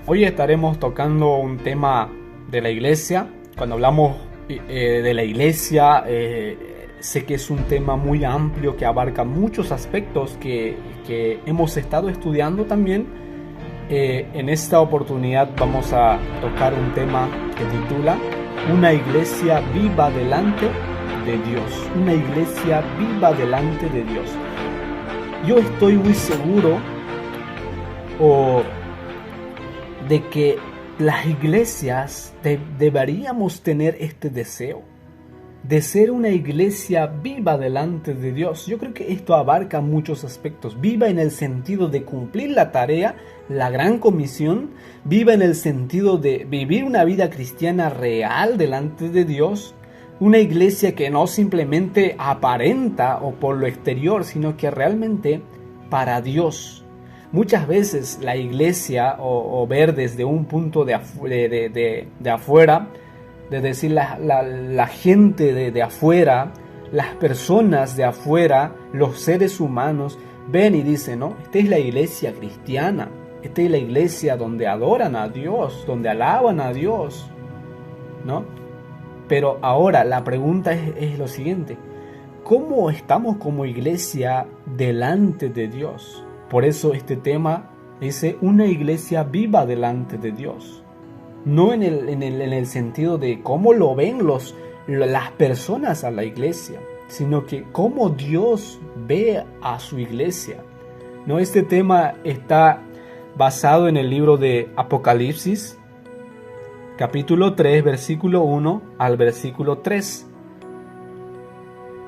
Hoy estaremos tocando un tema de la iglesia. Cuando hablamos de la iglesia, sé que es un tema muy amplio que abarca muchos aspectos que hemos estado estudiando también. En esta oportunidad vamos a tocar un tema que titula Una iglesia viva delante de Dios. Una iglesia viva delante de Dios. Yo estoy muy seguro de que las iglesias deberíamos tener este deseo de ser una iglesia viva delante de Dios. Yo creo que esto abarca muchos aspectos. Viva en el sentido de cumplir la tarea, la gran comisión. Viva en el sentido de vivir una vida cristiana real delante de Dios. Una iglesia que no simplemente aparenta o por lo exterior, sino que realmente para Dios. Muchas veces la iglesia, o ver desde un punto de afuera, de decir la gente de afuera, las personas de afuera, los seres humanos, ven y dicen, ¿no? Esta es la iglesia cristiana, esta es la iglesia donde adoran a Dios, donde alaban a Dios, ¿no? Pero ahora la pregunta es lo siguiente: ¿cómo estamos como iglesia delante de Dios? Por eso este tema dice una iglesia viva delante de Dios. No en el sentido de cómo lo ven las personas a la iglesia, sino que cómo Dios ve a su iglesia. ¿No? Este tema está basado en el libro de Apocalipsis, capítulo 3, versículo 1 al versículo 3.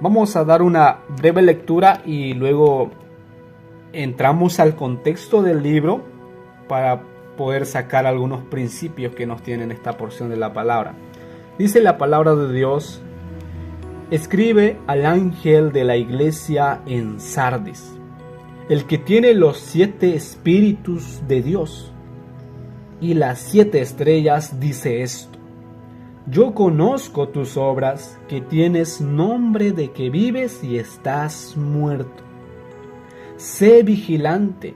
Vamos a dar una breve lectura y luego entramos al contexto del libro para poder sacar algunos principios que nos tienen esta porción de la palabra. Dice la palabra de Dios: escribe al ángel de la iglesia en Sardis, el que tiene los 7 espíritus de Dios y las 7 estrellas, dice esto: yo conozco tus obras, que tienes nombre de que vives y estás muerto. Sé vigilante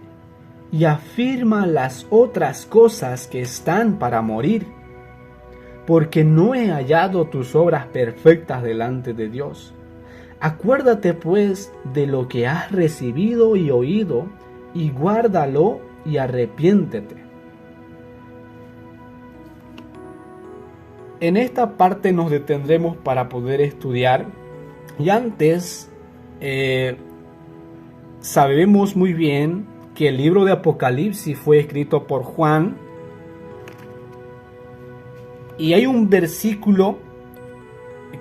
y afirma las otras cosas que están para morir, porque no he hallado tus obras perfectas delante de Dios. Acuérdate pues de lo que has recibido y oído, y guárdalo y arrepiéntete. En esta parte nos detendremos para poder estudiar, y antes sabemos muy bien que el libro de Apocalipsis fue escrito por Juan, y hay un versículo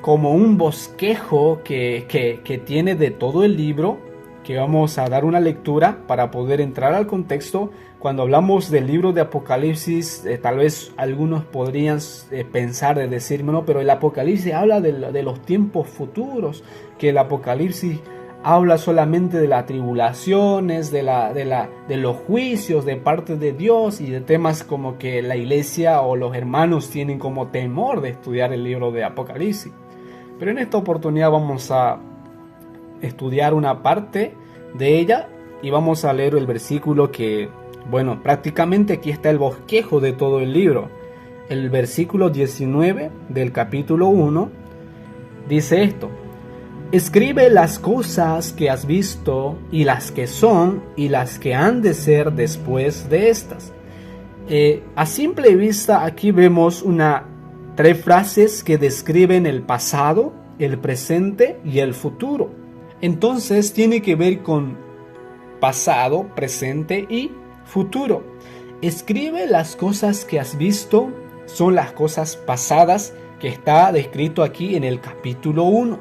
como un bosquejo que tiene de todo el libro, que vamos a dar una lectura para poder entrar al contexto. Cuando hablamos del libro de Apocalipsis, tal vez algunos podrían pensar de decir, no, pero el Apocalipsis habla de los tiempos futuros, que el Apocalipsis habla solamente de las tribulaciones, de los juicios de parte de Dios y de temas como que la iglesia o los hermanos tienen como temor de estudiar el libro de Apocalipsis. Pero en esta oportunidad vamos a estudiar una parte de ella y vamos a leer el versículo que, bueno, prácticamente aquí está el bosquejo de todo el libro. El versículo 19 del capítulo 1 dice esto: escribe las cosas que has visto y las que son y las que han de ser después de estas. A simple vista aquí vemos 3 frases que describen el pasado, el presente y el futuro. Entonces tiene que ver con pasado, presente y futuro. Escribe las cosas que has visto, son las cosas pasadas que está descrito aquí en el capítulo 1.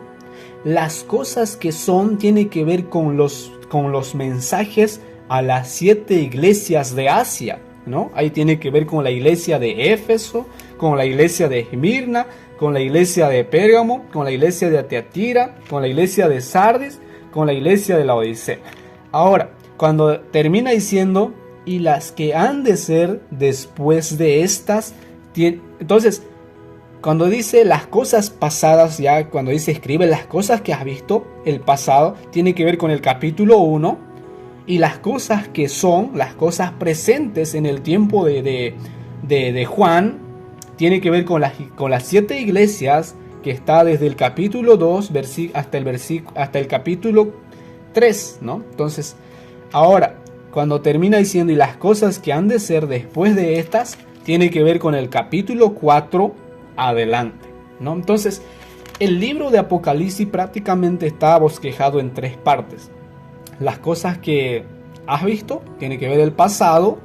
Las cosas que son tiene que ver con los mensajes a las 7 iglesias de Asia, ¿no? Ahí tiene que ver con la iglesia de Éfeso, con la iglesia de Esmirna, con la iglesia de Pérgamo, con la iglesia de Tiatira, con la iglesia de Sardis, con la iglesia de la Odisea. Ahora, cuando termina diciendo, y las que han de ser después de estas, entonces, cuando dice las cosas pasadas, ya cuando dice escribe las cosas que has visto, el pasado, tiene que ver con el capítulo 1, Y las cosas que son, las cosas presentes en el tiempo de Juan, tiene que ver con las 7 iglesias que está desde el capítulo 2 hasta el capítulo 3, ¿no? Entonces, ahora, cuando termina diciendo, y las cosas que han de ser después de estas, tiene que ver con el capítulo 4 adelante, ¿no? Entonces, el libro de Apocalipsis prácticamente está bosquejado en 3 partes. Las cosas que has visto, tiene que ver el pasado,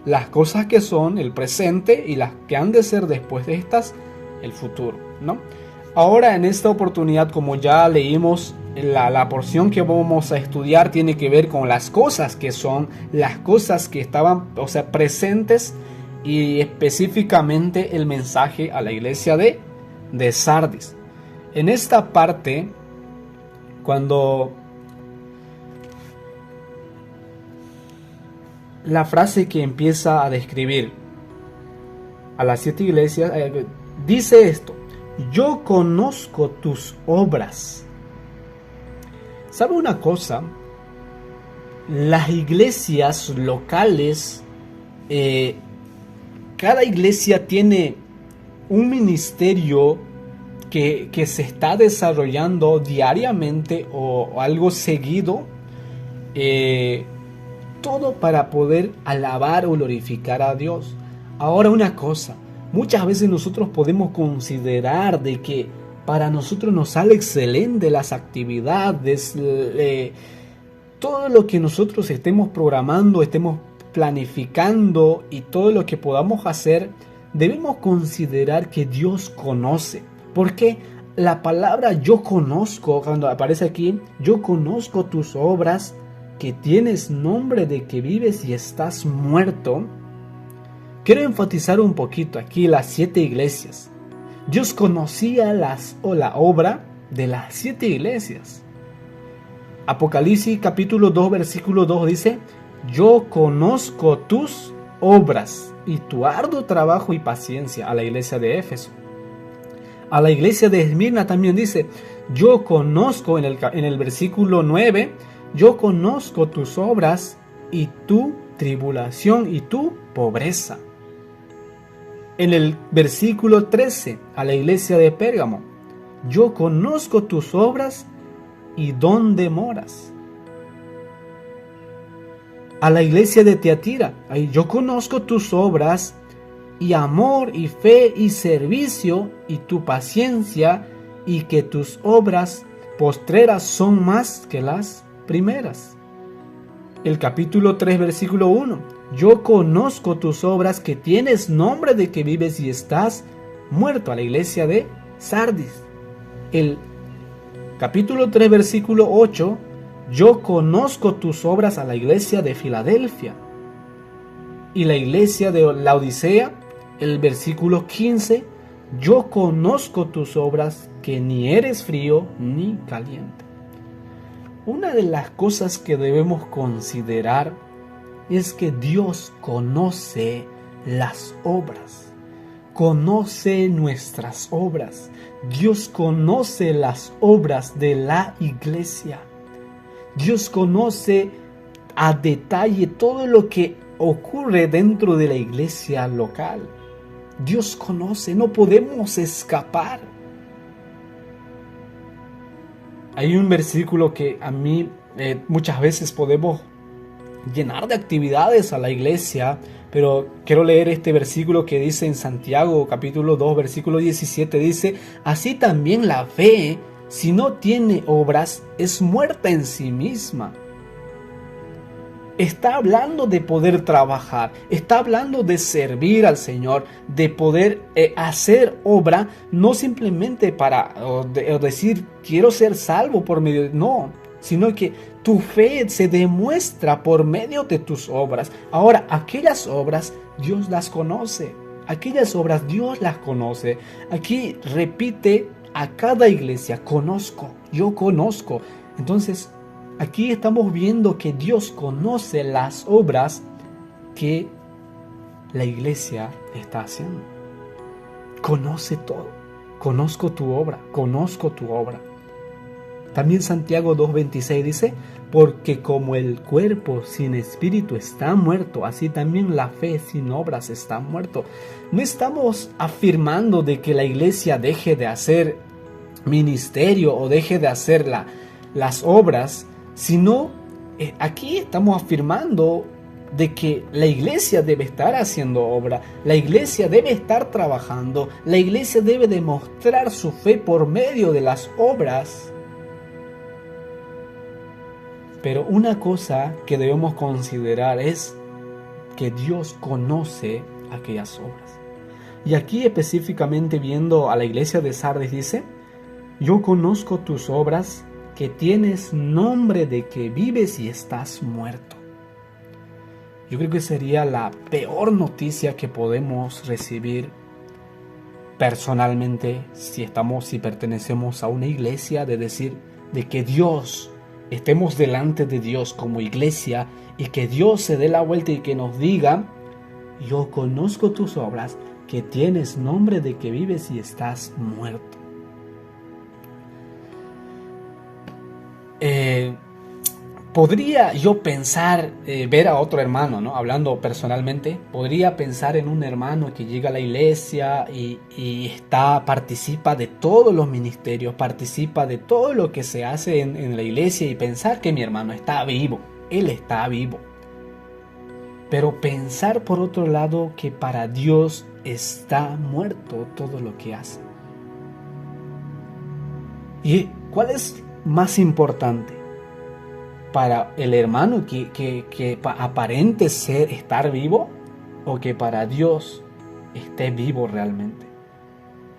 las cosas que son, el presente, y las que han de ser después de estas, el futuro, ¿no? Ahora, en esta oportunidad, como ya leímos, la porción que vamos a estudiar tiene que ver con las cosas que son, las cosas que estaban, o sea, presentes, y específicamente el mensaje a la iglesia de Sardis. En esta parte, cuando la frase que empieza a describir a las 7 iglesias, dice esto: yo conozco tus obras. ¿Sabe una cosa? Las iglesias locales, cada iglesia tiene un ministerio que se está desarrollando diariamente o algo seguido, todo para poder alabar o glorificar a Dios. Ahora, una cosa, muchas veces nosotros podemos considerar de que para nosotros nos sale excelente las actividades, todo lo que nosotros estemos programando, estemos planificando, y todo lo que podamos hacer, debemos considerar que Dios conoce. Porque la palabra yo conozco, cuando aparece aquí, yo conozco tus obras, que tienes nombre de que vives y estás muerto. Quiero enfatizar un poquito aquí las 7 iglesias. Dios conocía la obra de las 7 iglesias. Apocalipsis capítulo 2 versículo 2 dice: yo conozco tus obras y tu arduo trabajo y paciencia, a la iglesia de Éfeso. A la iglesia de Esmirna también dice: yo conozco, en el versículo 9, yo conozco tus obras y tu tribulación y tu pobreza. En el versículo 13, a la iglesia de Pérgamo: yo conozco tus obras y dónde moras. A la iglesia de Tiatira: yo conozco tus obras y amor y fe y servicio y tu paciencia, y que tus obras postreras son más que las primeras. El capítulo 3 versículo 1: yo conozco tus obras, que tienes nombre de que vives y estás muerto, a la iglesia de Sardis. El capítulo 3 versículo 8: yo conozco tus obras, a la iglesia de Filadelfia. Y la iglesia de Laodicea, el versículo 15: yo conozco tus obras, que ni eres frío ni caliente. Una de las cosas que debemos considerar es que Dios conoce las obras, conoce nuestras obras. Dios conoce las obras de la iglesia. Dios conoce a detalle todo lo que ocurre dentro de la iglesia local. Dios conoce, no podemos escapar. Hay un versículo que a mí muchas veces podemos llenar de actividades a la iglesia, pero quiero leer este versículo que dice en Santiago capítulo 2 versículo 17, dice: así también la fe, si no tiene obras, es muerta en sí misma. Está hablando de poder trabajar, está hablando de servir al Señor, de poder hacer obra, no simplemente para decir quiero ser salvo por medio de... No, sino que tu fe se demuestra por medio de tus obras. Ahora, aquellas obras Dios las conoce, aquellas obras Dios las conoce. Aquí repite a cada iglesia: conozco, yo conozco. Entonces, aquí estamos viendo que Dios conoce las obras que la iglesia está haciendo. Conoce todo. Conozco tu obra, conozco tu obra. También Santiago 2:26 dice, porque como el cuerpo sin espíritu está muerto, así también la fe sin obras está muerto. No estamos afirmando de que la iglesia deje de hacer ministerio o deje de hacer las obras, sino aquí estamos afirmando de que la iglesia debe estar haciendo obra, la iglesia debe estar trabajando, la iglesia debe demostrar su fe por medio de las obras. Pero una cosa que debemos considerar es que Dios conoce aquellas obras. Y aquí específicamente viendo a la iglesia de Sardis dice, yo conozco tus obras, que tienes nombre de que vives y estás muerto. Yo creo que sería la peor noticia que podemos recibir personalmente si pertenecemos a una iglesia, de decir de que estemos delante de Dios como iglesia y que Dios se dé la vuelta y que nos diga, yo conozco tus obras, que tienes nombre de que vives y estás muerto. Podría yo pensar, ver a otro hermano, ¿no? Hablando personalmente, podría pensar en un hermano que llega a la iglesia y participa de todos los ministerios, participa de todo lo que se hace en la iglesia y pensar que mi hermano está vivo, él está vivo. Pero pensar por otro lado que para Dios está muerto todo lo que hace. ¿Y cuál es más importante? ¿Para el hermano que aparente estar vivo, o que para Dios esté vivo realmente?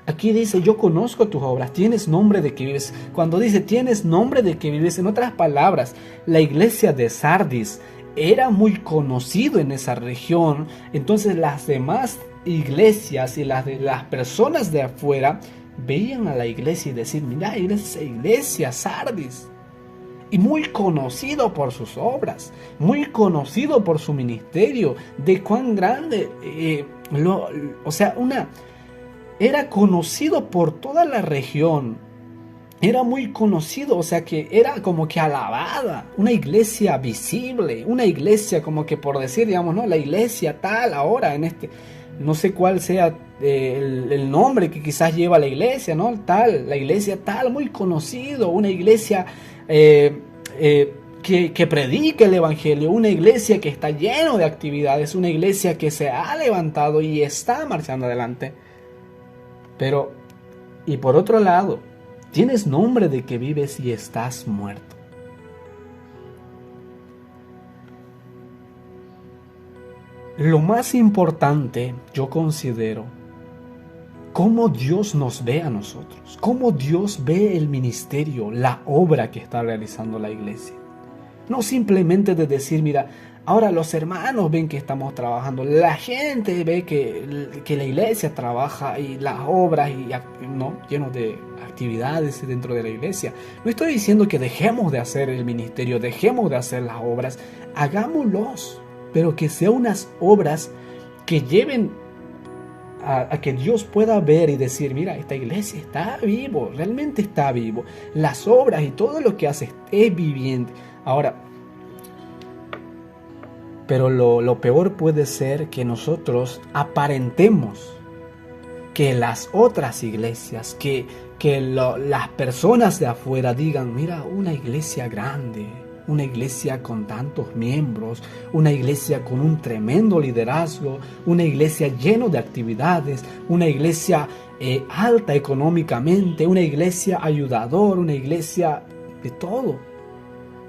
Aquí dice, yo conozco tus obras, tienes nombre de que vives. Cuando dice tienes nombre de que vives, en otras palabras, la iglesia de Sardis era muy conocido en esa región. Entonces las demás iglesias y las personas de afuera veían a la iglesia y decían, mira, esa iglesia Sardis. Y muy conocido por sus obras, muy conocido por su ministerio, de cuán grande, era conocido por toda la región, era muy conocido, o sea que era como que alabada, una iglesia visible, una iglesia como que por decir, digamos, ¿no? La iglesia tal ahora no sé cuál sea el nombre que quizás lleva la iglesia, ¿no? La iglesia tal, muy conocido, una iglesia que predica el evangelio, una iglesia que está lleno de actividades, una iglesia que se ha levantado y está marchando adelante. Pero, y por otro lado, tienes nombre de que vives y estás muerto. Lo más importante, yo considero, cómo Dios nos ve a nosotros, cómo Dios ve el ministerio, la obra que está realizando la iglesia. No simplemente de decir, mira, ahora los hermanos ven que estamos trabajando, la gente ve que la iglesia trabaja y las obras llenos de actividades dentro de la iglesia. No estoy diciendo que dejemos de hacer el ministerio, dejemos de hacer las obras, hagámoslos, pero que sean unas obras que lleven a que Dios pueda ver y decir, mira, esta iglesia está vivo, realmente está vivo. Las obras y todo lo que hace es viviente. Ahora, pero lo peor puede ser que nosotros aparentemos que las otras iglesias, que las personas de afuera digan, mira, una iglesia grande, una iglesia con tantos miembros, una iglesia con un tremendo liderazgo, una iglesia llena de actividades, una iglesia alta económicamente, una iglesia ayudadora, una iglesia de todo.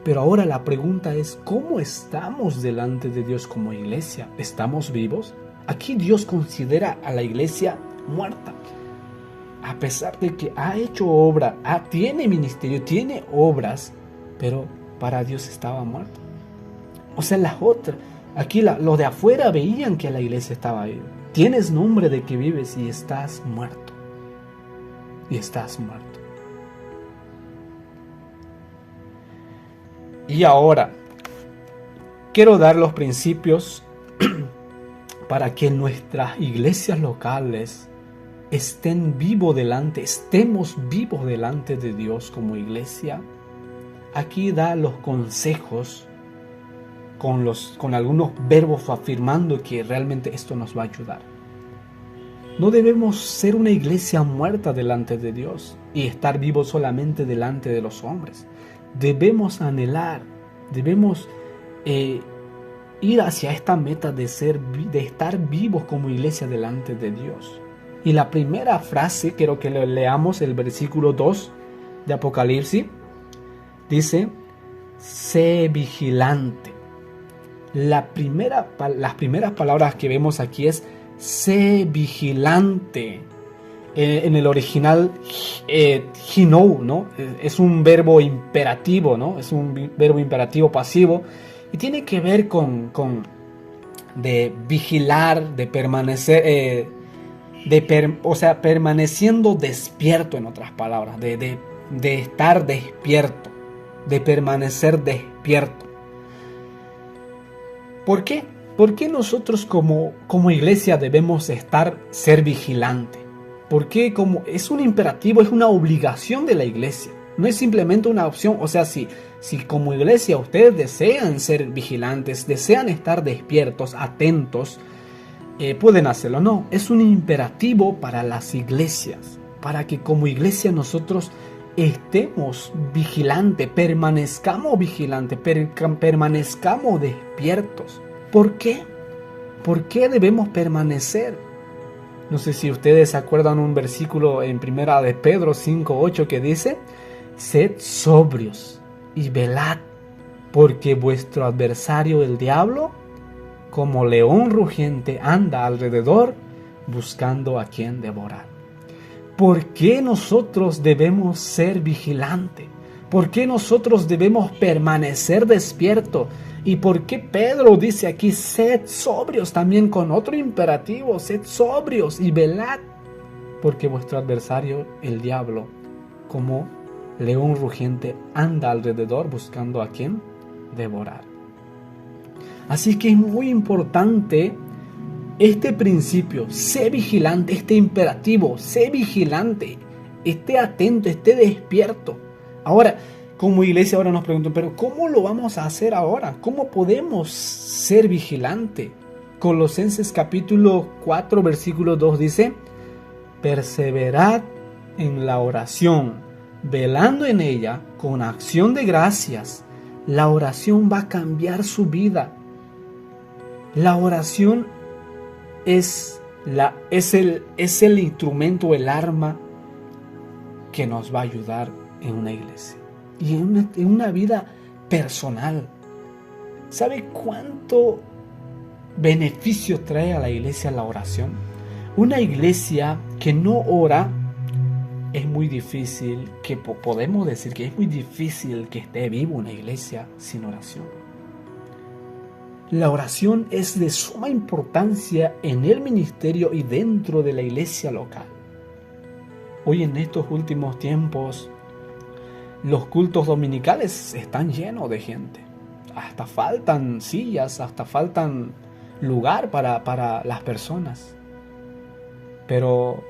Pero ahora la pregunta es, ¿cómo estamos delante de Dios como iglesia? ¿Estamos vivos? Aquí Dios considera a la iglesia muerta. A pesar de que ha hecho obra, tiene ministerio, tiene obras, pero para Dios estaba muerto. O sea, aquí los de afuera veían que la iglesia estaba viva. Tienes nombre de que vives y estás muerto. Y estás muerto. Y ahora, quiero dar los principios para que nuestras iglesias locales estemos vivos delante de Dios como iglesia aquí da los consejos con algunos verbos afirmando que realmente esto nos va a ayudar. No debemos ser una iglesia muerta delante de Dios y estar vivos solamente delante de los hombres. Debemos anhelar, debemos ir hacia esta meta de estar vivos como iglesia delante de Dios. Y la primera frase, quiero que leamos el versículo 2 de Apocalipsis, dice: sé vigilante. Las primeras palabras que vemos aquí es sé vigilante. En el original, hinou, ¿no? Es un verbo imperativo, ¿no? Es un verbo imperativo pasivo y tiene que ver con de vigilar, de permanecer, permaneciendo despierto, en otras palabras, de estar despierto, de permanecer despierto. ¿Por qué? ¿Por qué nosotros como iglesia debemos ser vigilantes? Porque es un imperativo, es una obligación de la iglesia. No es simplemente una opción. O sea, si como iglesia ustedes desean ser vigilantes, desean estar despiertos, atentos, pueden hacerlo. No, es un imperativo para las iglesias. Para que como iglesia nosotros estemos vigilantes, permanezcamos vigilantes, permanezcamos despiertos. ¿Por qué? ¿Por qué debemos permanecer? No sé si ustedes se acuerdan un versículo en primera de Pedro 5:8 que dice: sed sobrios y velad, porque vuestro adversario el diablo, como león rugiente, anda alrededor buscando a quien devorar. ¿Por qué nosotros debemos ser vigilantes? ¿Por qué nosotros debemos permanecer despiertos? ¿Y por qué Pedro dice aquí sed sobrios también con otro imperativo? Sed sobrios y velad, porque vuestro adversario, el diablo, como león rugiente, anda alrededor buscando a quien devorar. Así que es muy importante este principio, sé vigilante, este imperativo, sé vigilante, esté atento, esté despierto. Ahora, como iglesia ahora nos preguntan, pero ¿cómo lo vamos a hacer ahora? ¿Cómo podemos ser vigilante? Colosenses capítulo 4, versículo 2 dice: perseverad en la oración, velando en ella con acción de gracias. La oración va a cambiar su vida. La oración es el instrumento, el arma que nos va a ayudar en una iglesia y en una vida personal. ¿Sabe cuánto beneficio trae a la iglesia la oración? Una iglesia que no ora, es muy difícil, podemos decir que es muy difícil que esté viva una iglesia sin oración. La oración es de suma importancia en el ministerio y dentro de la iglesia local. Hoy en estos últimos tiempos, los cultos dominicales están llenos de gente. Hasta faltan sillas, hasta faltan lugar para las personas. Pero,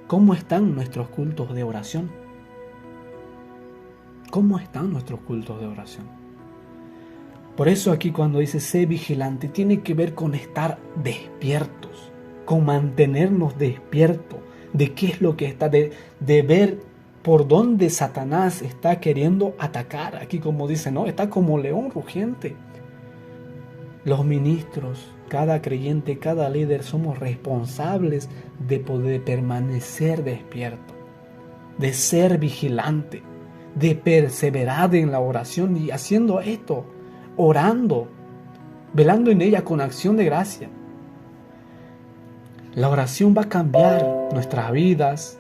¿cómo están nuestros cultos de oración? ¿Cómo están nuestros cultos de oración? Por eso aquí cuando dice sé vigilante, tiene que ver con estar despiertos, con mantenernos despiertos de qué es lo que está, de ver por dónde Satanás está queriendo atacar. Aquí como dice, no, está como león rugiente. Los ministros, cada creyente, cada líder, somos responsables de poder permanecer despierto, de ser vigilante, de perseverar en la oración y haciendo esto, orando, velando en ella con acción de gracia. La oración va a cambiar nuestras vidas.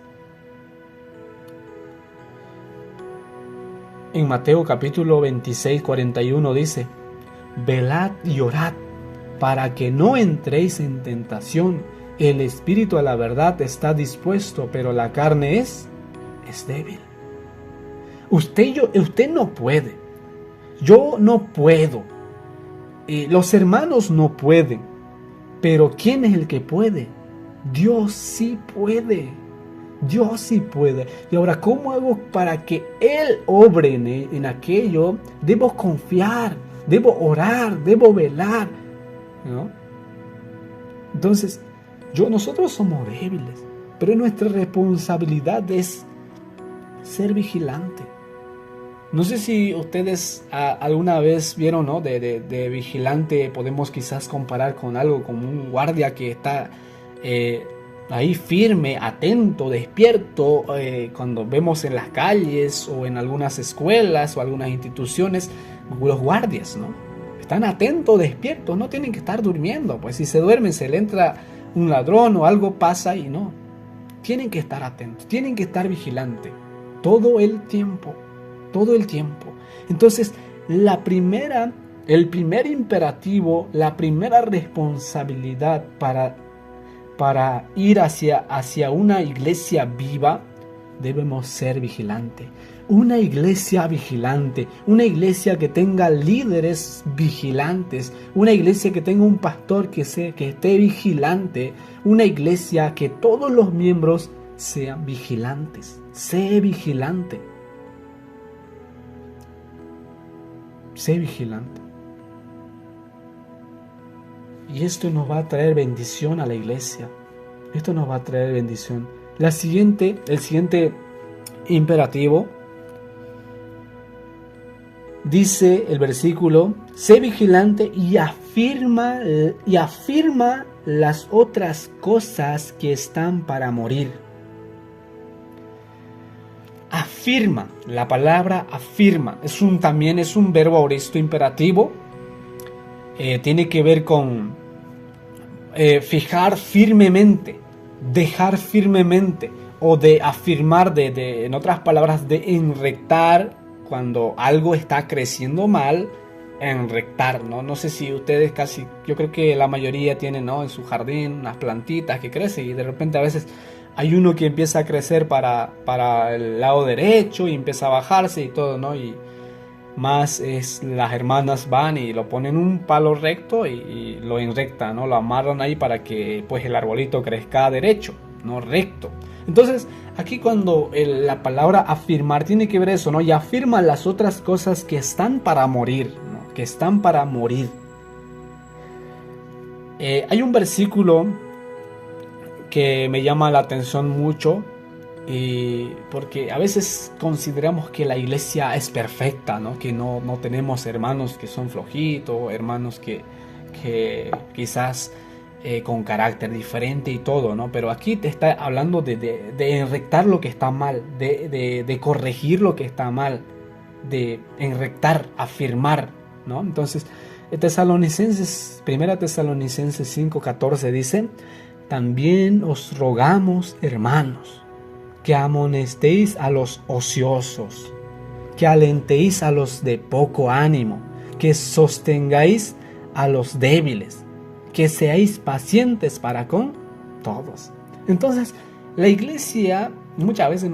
En Mateo capítulo 26, 41 dice: velad y orad para que no entréis en tentación. El espíritu a la verdad está dispuesto, pero la carne es débil. Usted no puede. Yo no puedo. Los hermanos no pueden. Pero ¿quién es el que puede? Dios sí puede. Dios sí puede. Y ahora, ¿cómo hago para que Él obre en aquello? Debo confiar, debo orar, debo velar, ¿no? Entonces, nosotros somos débiles, pero nuestra responsabilidad es ser vigilante. No sé si ustedes alguna vez vieron, ¿no? De vigilante podemos quizás comparar con algo como un guardia que está ahí firme, atento, despierto, cuando vemos en las calles o en algunas escuelas o algunas instituciones, los guardias, ¿no? Están atentos, despiertos, no tienen que estar durmiendo, pues si se duermen se le entra un ladrón o algo pasa y no. Tienen que estar atentos, tienen que estar vigilantes todo el tiempo. Todo el tiempo. Entonces, el primer imperativo, la primera responsabilidad para ir hacia una iglesia viva, debemos ser vigilantes. Una iglesia vigilante, una iglesia que tenga líderes vigilantes, una iglesia que tenga un pastor que esté vigilante, una iglesia que todos los miembros sean vigilantes. Sé vigilante. Sé vigilante. Y esto nos va a traer bendición a la iglesia. Esto nos va a traer bendición. El siguiente imperativo dice el versículo: sé vigilante y afirma las otras cosas que están para morir. Afirma, la palabra afirma también es un verbo aorista imperativo. Tiene que ver con fijar firmemente, dejar firmemente, o de afirmar, en otras palabras, de enrectar cuando algo está creciendo mal, enrectar, ¿no? No sé si ustedes yo creo que la mayoría tienen, ¿no?, en su jardín unas plantitas que crecen y de repente a veces hay uno que empieza a crecer para el lado derecho y empieza a bajarse y todo, ¿no? Y más las hermanas van y lo ponen un palo recto y lo enrectan, ¿no? Lo amarran ahí para que pues el arbolito crezca derecho, no recto. Entonces, aquí cuando la palabra afirmar tiene que ver eso, ¿no? Y afirma las otras cosas que están para morir, ¿no? Que están para morir. Hay un versículo que me llama la atención mucho, porque a veces consideramos que la iglesia es perfecta, ¿no? Que no tenemos hermanos que son flojitos, hermanos que quizás con carácter diferente y todo, ¿no? Pero aquí te está hablando de enrectar lo que está mal, de corregir lo que está mal, de enrectar, afirmar, ¿no? Entonces, 1 Tesalonicenses 5:14 dice: también os rogamos, hermanos, que amonestéis a los ociosos, que alentéis a los de poco ánimo, que sostengáis a los débiles, que seáis pacientes para con todos. Entonces, la iglesia, muchas veces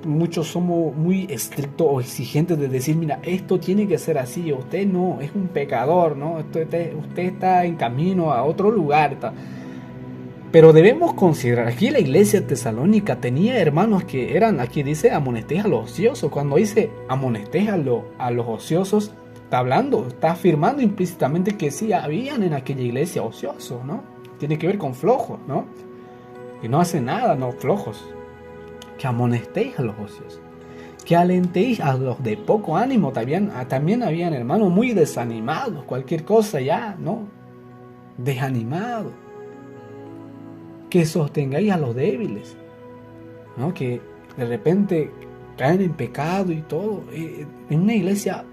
muchos somos muy estrictos o exigentes de decir: mira, esto tiene que ser así, usted no, es un pecador, ¿no? Usted está en camino a otro lugar. Pero debemos considerar, aquí la iglesia tesalónica tenía hermanos que eran, aquí dice, amonestéis a los ociosos. Cuando dice amonestéis a los ociosos, está afirmando implícitamente que sí habían en aquella iglesia ociosos, ¿no? Tiene que ver con flojos, ¿no? Que no hacen nada, no, flojos. Que amonestéis a los ociosos, que alentéis a los de poco ánimo. También habían hermanos muy desanimados, cualquier cosa ya, ¿no? Desanimados. Que sostengáis a los débiles, ¿no? Que de repente caen en pecado y todo. En una iglesia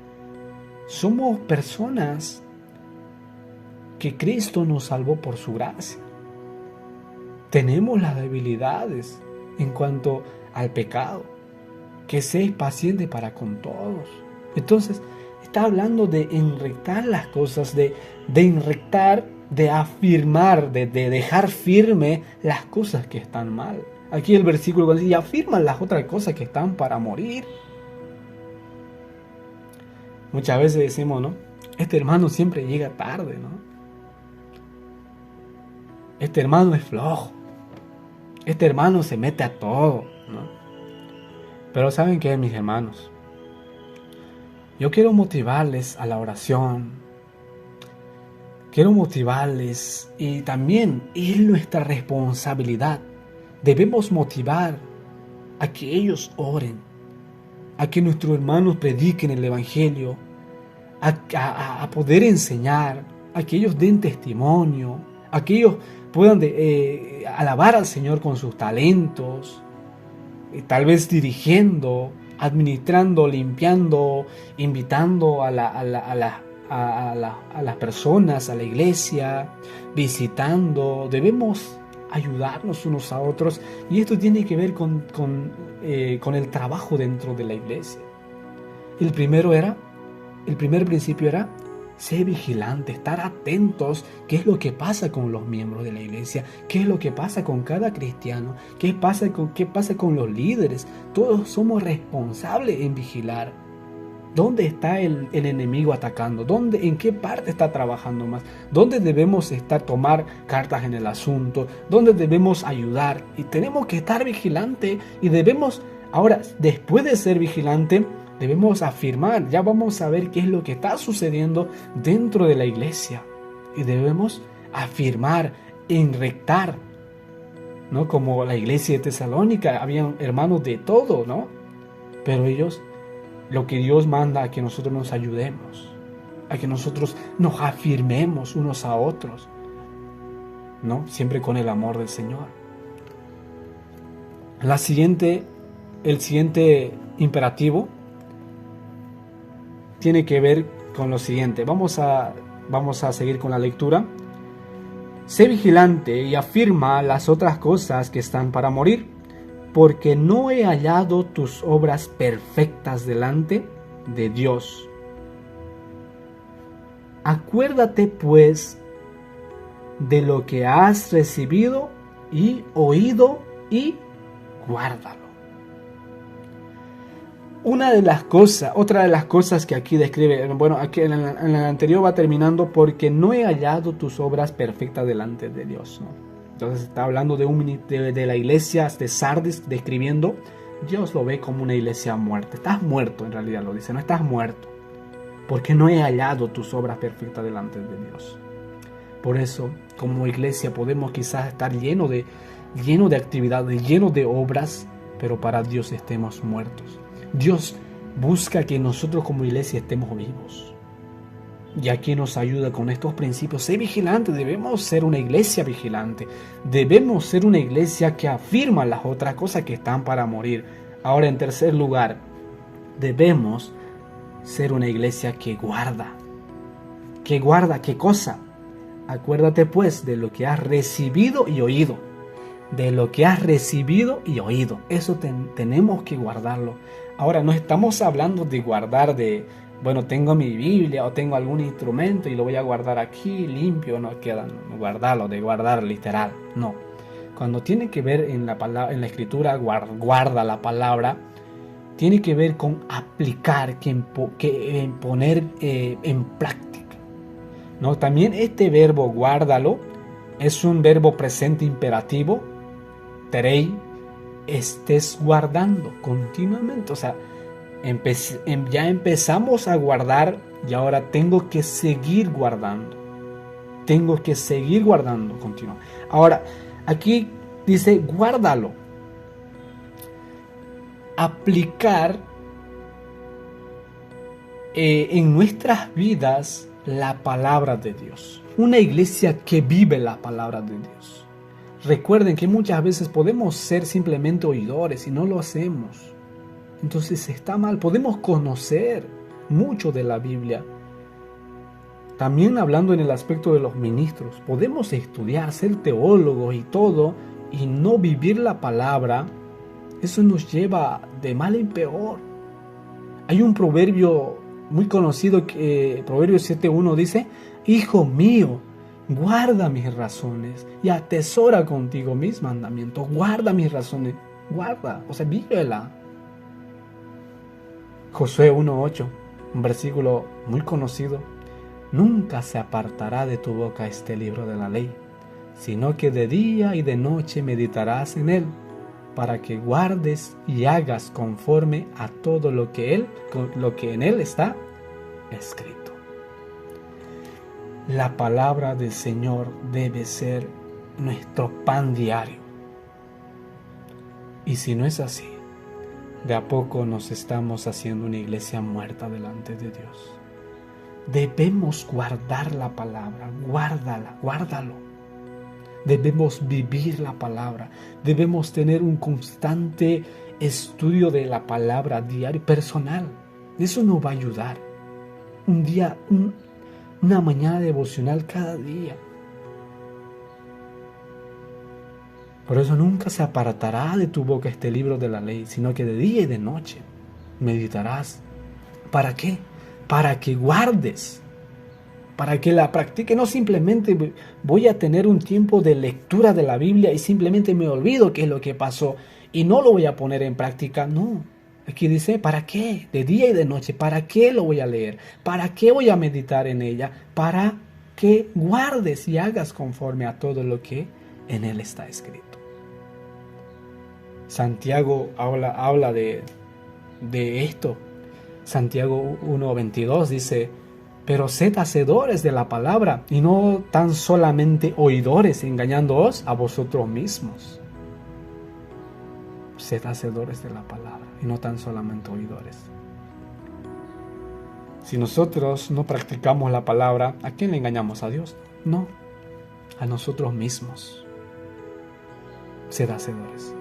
somos personas que Cristo nos salvó por su gracia. Tenemos las debilidades en cuanto al pecado. Que seáis pacientes para con todos. Entonces, está hablando de enrectar las cosas, de enrectar, de afirmar, de dejar firme las cosas que están mal. Aquí el versículo dice: y afirman las otras cosas que están para morir. Muchas veces decimos, ¿no? Este hermano siempre llega tarde, ¿no? Este hermano es flojo. Este hermano se mete a todo, ¿no? Pero ¿saben qué, mis hermanos? Yo quiero motivarles a la oración. Quiero motivarles y también es nuestra responsabilidad. Debemos motivar a que ellos oren, a que nuestros hermanos prediquen el Evangelio, a poder enseñar, a que ellos den testimonio, a que ellos puedan alabar al Señor con sus talentos, tal vez dirigiendo, administrando, limpiando, invitando a las personas, a la iglesia, visitando. Debemos ayudarnos unos a otros y esto tiene que ver con el trabajo dentro de la iglesia. El primer principio era ser vigilante, estar atentos qué es lo que pasa con los miembros de la iglesia, qué es lo que pasa con cada cristiano, qué pasa con los líderes. Todos somos responsables en vigilar. ¿Dónde está el enemigo atacando? ¿En qué parte está trabajando más? ¿Dónde debemos tomar cartas en el asunto? ¿Dónde debemos ayudar? Y tenemos que estar vigilantes y debemos, ahora, después de ser vigilante, debemos afirmar, ya vamos a ver qué es lo que está sucediendo dentro de la iglesia. Y debemos afirmar, enrectar, ¿no? Como la iglesia de Tesalónica, habían hermanos de todo, ¿no? Pero ellos, lo que Dios manda a que nosotros nos ayudemos, a que nosotros nos afirmemos unos a otros, ¿no? Siempre con el amor del Señor. El siguiente imperativo tiene que ver con lo siguiente. Vamos a seguir con la lectura. Sé vigilante y afirma las otras cosas que están para morir, porque no he hallado tus obras perfectas delante de Dios. Acuérdate pues de lo que has recibido y oído y guárdalo. Otra de las cosas que aquí describe, bueno, aquí en el anterior va terminando, porque no he hallado tus obras perfectas delante de Dios, ¿no? Entonces está hablando de la iglesia de Sardis, describiendo, Dios lo ve como una iglesia muerta. Estás muerto, en realidad lo dice, no estás muerto, porque no he hallado tus obras perfectas delante de Dios. Por eso, como iglesia podemos quizás estar lleno de actividades, lleno de obras, pero para Dios estemos muertos. Dios busca que nosotros como iglesia estemos vivos. Y aquí nos ayuda con estos principios. Sé vigilante, debemos ser una iglesia vigilante. Debemos ser una iglesia que afirma las otras cosas que están para morir. Ahora, en tercer lugar, debemos ser una iglesia que guarda. ¿Que guarda qué cosa? Acuérdate pues de lo que has recibido y oído. De lo que has recibido y oído. Eso tenemos que guardarlo. Ahora, no estamos hablando de guardar bueno, tengo mi Biblia o tengo algún instrumento y lo voy a guardar aquí limpio, no queda, no guardarlo, de guardar literal, no. Cuando tiene que ver en la escritura, guarda la palabra, tiene que ver con aplicar, en poner en práctica, ¿no? También este verbo guárdalo es un verbo presente imperativo, terei, estés guardando continuamente, o sea, ya empezamos a guardar y ahora tengo que seguir guardando. Tengo que seguir guardando continuamente. Ahora, aquí dice guárdalo. Aplicar en nuestras vidas la palabra de Dios. Una iglesia que vive la palabra de Dios. Recuerden que muchas veces podemos ser simplemente oidores y no lo hacemos. Entonces está mal. Podemos conocer mucho de la Biblia. También hablando en el aspecto de los ministros, podemos estudiar, ser teólogos y todo, y no vivir la palabra. Eso nos lleva de mal en peor. Hay un proverbio muy conocido, Proverbio 7:1 dice: Hijo mío, guarda mis razones y atesora contigo mis mandamientos. Guarda mis razones, guarda, o sea, vívela. Josué 1:8, un versículo muy conocido: nunca se apartará de tu boca este libro de la ley, sino que de día y de noche meditarás en él, para que guardes y hagas conforme a todo lo que en él está escrito. La palabra del Señor debe ser nuestro pan diario. Y si no es así, de a poco nos estamos haciendo una iglesia muerta delante de Dios. Debemos guardar la palabra, guárdalo. Debemos vivir la palabra, debemos tener un constante estudio de la palabra diario, personal. Eso nos va a ayudar. Una mañana devocional cada día. Por eso nunca se apartará de tu boca este libro de la ley, sino que de día y de noche meditarás. ¿Para qué? Para que guardes, para que la practique. No simplemente voy a tener un tiempo de lectura de la Biblia y simplemente me olvido qué es lo que pasó y no lo voy a poner en práctica. No, aquí dice, ¿para qué? De día y de noche, ¿para qué lo voy a leer? ¿Para qué voy a meditar en ella? Para que guardes y hagas conforme a todo lo que en él está escrito. Santiago habla de esto. Santiago 1:22 dice: pero sed hacedores de la palabra y no tan solamente oidores, engañándoos a vosotros mismos. Sed hacedores de la palabra y no tan solamente oidores. Si nosotros no practicamos la palabra, ¿a quién le engañamos? ¿A Dios? No, a nosotros mismos. Sed hacedores.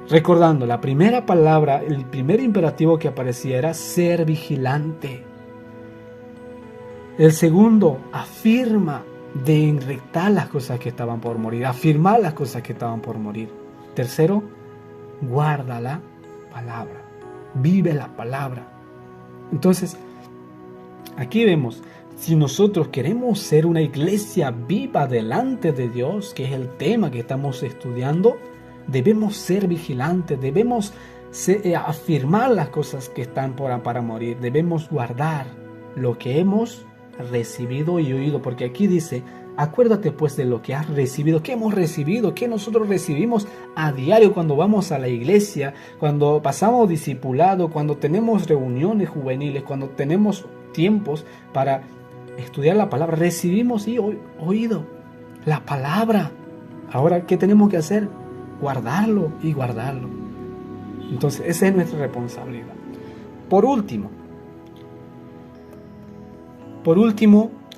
Recordando, la primera palabra, el primer imperativo que aparecía era ser vigilante. El segundo, afirma de enrectar las cosas que estaban por morir, afirmar las cosas que estaban por morir. Tercero, guarda la palabra, vive la palabra. Entonces, aquí vemos, si nosotros queremos ser una iglesia viva delante de Dios, que es el tema que estamos estudiando, debemos ser vigilantes, debemos afirmar las cosas que están para morir, debemos guardar lo que hemos recibido y oído, porque aquí dice, acuérdate pues de lo que has recibido, que hemos recibido, que nosotros recibimos a diario cuando vamos a la iglesia, cuando pasamos discipulado, cuando tenemos reuniones juveniles, cuando tenemos tiempos para estudiar la palabra, recibimos y oído la palabra. Ahora, ¿qué tenemos que hacer? Guardarlo y guardarlo. Entonces, esa es nuestra responsabilidad. Por último,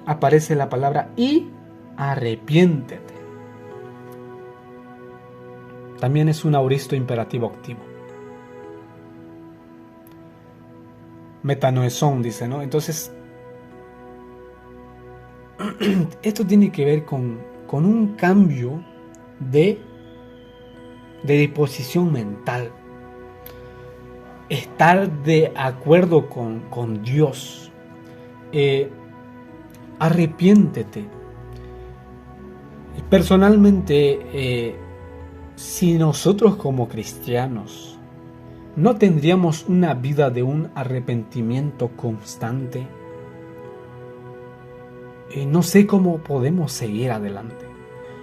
aparece la palabra y arrepiéntete. También es un auristo imperativo activo. Metanoesón dice, ¿no? Entonces, esto tiene que ver con un cambio de disposición mental. Estar de acuerdo con Dios. Arrepiéntete. Personalmente, si nosotros como cristianos no tendríamos una vida de un arrepentimiento constante, no sé cómo podemos seguir adelante.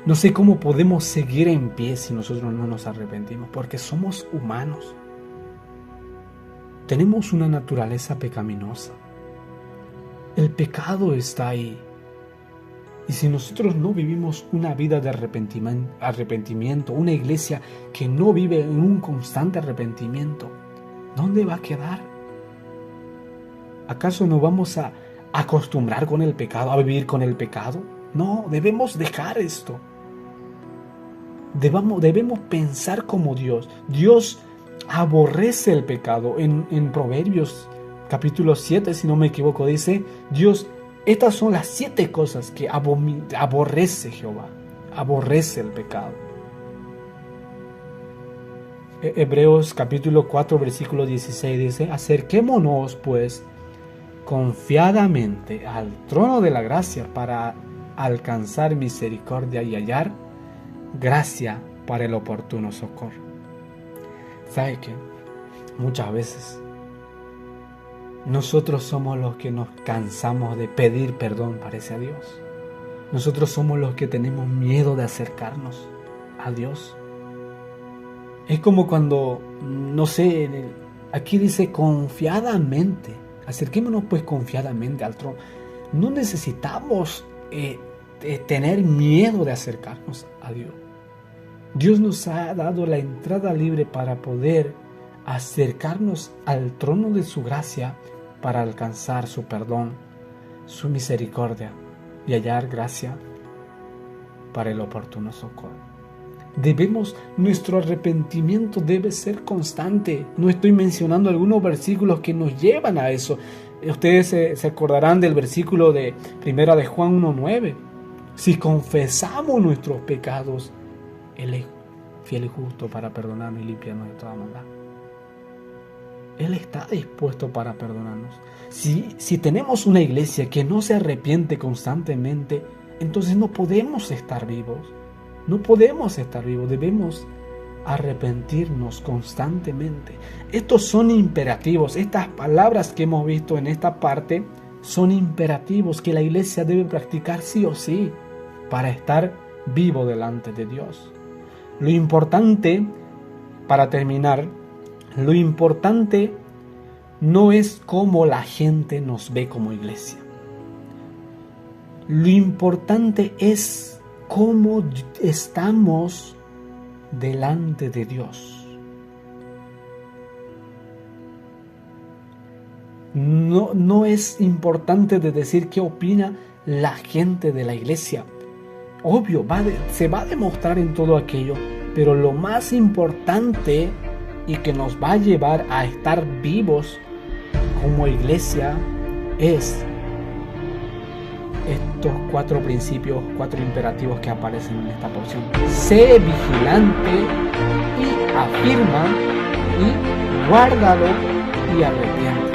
No sé cómo podemos seguir en pie si nosotros no nos arrepentimos, porque somos humanos. Tenemos una naturaleza pecaminosa. El pecado está ahí. Y si nosotros no vivimos una vida de arrepentimiento, una iglesia que no vive en un constante arrepentimiento, ¿dónde va a quedar? ¿Acaso nos vamos a acostumbrar con el pecado, a vivir con el pecado? No, debemos dejar esto. Debemos pensar como Dios. Dios aborrece el pecado. En Proverbios capítulo 7, si no me equivoco, dice Dios, estas son las 7 cosas que aborrece Jehová. Aborrece el pecado. Hebreos capítulo 4, versículo 16 dice, acerquémonos pues confiadamente al trono de la gracia para alcanzar misericordia y hallar gracia para el oportuno socorro. ¿Sabe qué? Muchas veces nosotros somos los que nos cansamos de pedir perdón, parece a Dios. Nosotros somos los que tenemos miedo de acercarnos a Dios. Es como cuando, no sé, aquí dice confiadamente. Acerquémonos pues confiadamente al trono. No necesitamos tener miedo de acercarnos a Dios. Dios nos ha dado la entrada libre para poder acercarnos al trono de su gracia para alcanzar su perdón, su misericordia y hallar gracia para el oportuno socorro. Nuestro arrepentimiento debe ser constante. No estoy mencionando algunos versículos que nos llevan a eso. Ustedes se acordarán del versículo de Primera de Juan 1:9. Si confesamos nuestros pecados, Él es fiel y justo para perdonarnos y limpiarnos de toda maldad. Él está dispuesto para perdonarnos. Si tenemos una iglesia que no se arrepiente constantemente, entonces no podemos estar vivos. No podemos estar vivos, debemos arrepentirnos constantemente. Estos son imperativos, estas palabras que hemos visto en esta parte son imperativos que la iglesia debe practicar sí o sí para estar vivo delante de Dios. Lo importante, para terminar, lo importante no es cómo la gente nos ve como iglesia. Lo importante es cómo estamos delante de Dios. No es importante de decir qué opina la gente de la iglesia. Obvio, se va a demostrar en todo aquello, pero lo más importante y que nos va a llevar a estar vivos como iglesia es estos 4 principios, 4 imperativos que aparecen en esta porción. Sé vigilante y afirma y guárdalo y arrepiente.